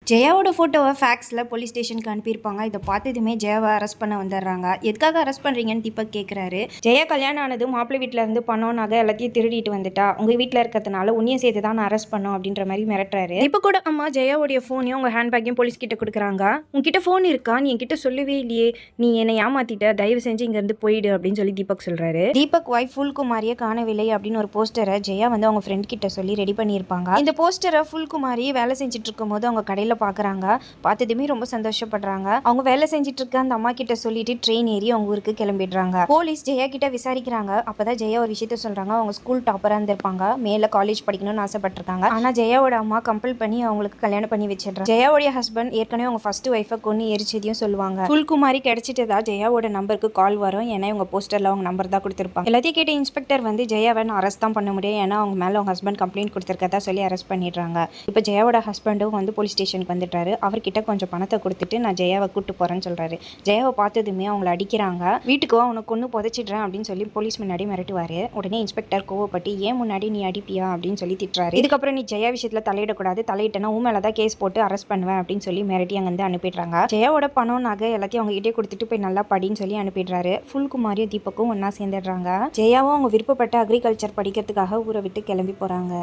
ஜெயாவோட ஃபோட்டோவை ஃபேக்ஸில் போலீஸ் ஸ்டேஷனுக்கு அனுப்பியிருப்பாங்க. இதை பார்த்ததுமே ஜெயாவை அரெஸ்ட் பண்ண வந்துடுறாங்க. எதுக்காக அரெஸ்ட் பண்ணுறீங்கன்னு தீபக் கேட்குறாரு. ஜெயா கல்யாணம் ஆனது மாப்பிள்ளை வீட்டில் இருந்து பணம் நகை எல்லாத்தையும் திருடிட்டு வந்துட்டா, உங்கள் வீட்டில் இருக்கிறதுனால உன்னையும் சேர்த்து தான் நான் அரெஸ்ட் பண்ணோம் அப்படின்ற மாதிரி மிரட்டுறாரு. தீபக்கோட அம்மா ஜெயாவுடைய ஃபோனையும் உங்கள் ஹேண்ட்பேக்கையும் போலீஸ் கிட்ட கொடுக்குறாங்க. உங்ககிட்ட ஃபோன் இருக்கா, நீ என்கிட்ட சொல்லவே இல்லையே, நீ என்னை ஏமாத்திட்ட, தயவு செஞ்சு இங்கேருந்து போயிடு அப்படின்னு சொல்லி தீபக் சொல்கிறாரு. தீபக் ஒய்ஃப் ஃபுல்குமாரியை காணவில்லை அப்படின்னு ஒரு போஸ்டரை ஜெயா வந்து அவங்க ஃப்ரெண்ட் கிட்ட சொல்லி ரெடி பண்ணியிருப்பாங்க. இந்த போஸ்டரை ஃபுல்குமாரி வேலை செஞ்சுட்டு இருக்கும்போது அவங்க கடையில் பார்க்குறாங்க. பார்த்ததுமே ரொம்ப சந்தோஷப்படுறாங்க. அவங்க வேலை செஞ்சுட்டு இருக்க அந்த அம்மா கிட்ட சொல்லிட்டு ட்ரெயின் ஏறி அவங்க ஊருக்கு கிளம்பிடுறாங்க. போலீஸ் ஜெயா கிட்ட விசாரிக்கிறாங்க. அப்பதான் ஜெயா ஒரு விஷயத்த சொல்றாங்க. அவங்க ஸ்கூல் டாப்பரா இருந்திருப்பாங்க, மேல காலேஜ் படிக்கணும்னு ஆசைப்பட்டிருக்காங்க. ஆனா ஜெயாவோட அம்மா கம்பல் பண்ணி அவங்களுக்கு கல்யாணம் பண்ணி வச்சிடுறாங்க. ஜெயாவுடைய ஹஸ்பண்ட் ஏற்கனவே அவங்க ஃபர்ஸ்ட் ஒய்ஃபை கொண்டு எரிச்சதையும் சொல்லுவாங்க. ஃபுல்குமாரி கிடைச்சிட்டதா ஜெயாவோட நம்பருக்கு கால் வரும். ஏன்னா அவங்க போஸ்டர்ல அவங்க நம்பர் தான் கொடுத்திருப்பாங்க. எல்லாத்தையும் கேட்ட இன்ஸ்பெக்டர் வந்து ஜெயாவை அரெஸ்ட் தான் பண்ண முடியும், ஏன்னா அவங்க மேல அவங்க ஹஸ்பண்ட் கம்ப்ளைண்ட் கொடுத்திருக்கதா சொல்லி அரெஸ்ட் பண்ணிடுறாங்க. இப்போ ஜெயாவோட ஹஸ்பண்டும் வந்து போலீஸ் ஸ்டேஷனுக்கு வந்துட்டாரு. அவர்கிட்ட கொஞ்சம் பணத்தை கொடுத்துட்டு நான் ஜெயாவை கூட்டு போறேன்னு சொல்றாரு. ஜெயாவை பார்த்ததுமே அவங்கள அடிக்கிறாங்க. வீட்டுக்கு அவனை கொண்டு புதைச்சிடுறேன் அப்படின்னு சொல்லி போலீஸ் முன்னாடி மிரட்டுவாரு. உடனே இன்ஸ்பெக்டர் கோவப்பட்டு ஏன் முன்னாடி நீ அடிப்பியா அப்படின்னு சொல்லி திட்டுறாரு. இதுக்கப்புறம் நீ ஜெயா விஷயத்துல தலையிடக்கூடாது, தலையிட்டனா உன் மேலதான் கேஸ் போட்டு அரெஸ்ட் பண்ணுவேன் அப்படின்னு சொல்லி மிரட்டி அங்கிருந்து அனுப்பிடுறாங்க. ஜெயாவோட பணம் நகை எல்லாத்தையும் அவங்க கிட்டே கொடுத்துட்டு போய் நல்லா படின்னு சொல்லி அனுப்பிடுறாரு. ஃபுல்குமாரியும் தீபக்கும் ஒன்னா சேர்ந்துடுறாங்க. ஜெயாவும் அவங்க விருப்பப்பட்ட அக்ரிகல்ச்சர் படிக்கிறதுக்காக ஊரை விட்டு கிளம்பி போறாங்க.